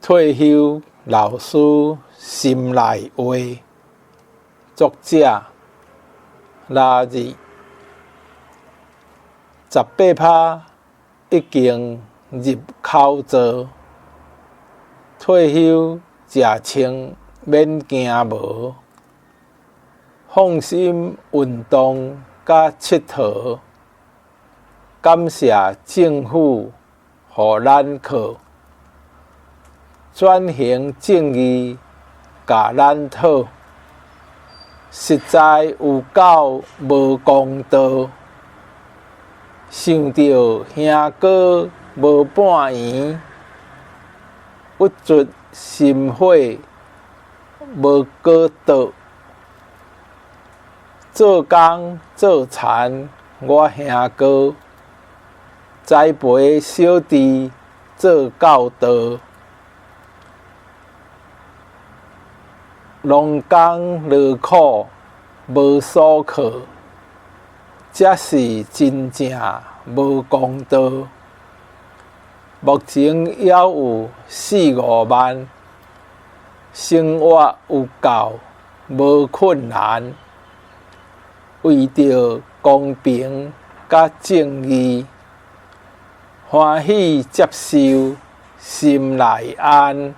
退休老师心内话，作者拉日18趴已经入口座，退休食清免惊无，放心运动甲佚佗，感谢政府予咱靠。转型正义，甲咱讨，实在有够无公道。想着兄哥无半圆，郁卒心火无过倒。做工做田，我兄哥栽培小弟做教导。农工劳苦无所靠，这是真正无公道。目前还有4-5万，生活有够无困难。为着公平甲正义，欢喜接受，心内安。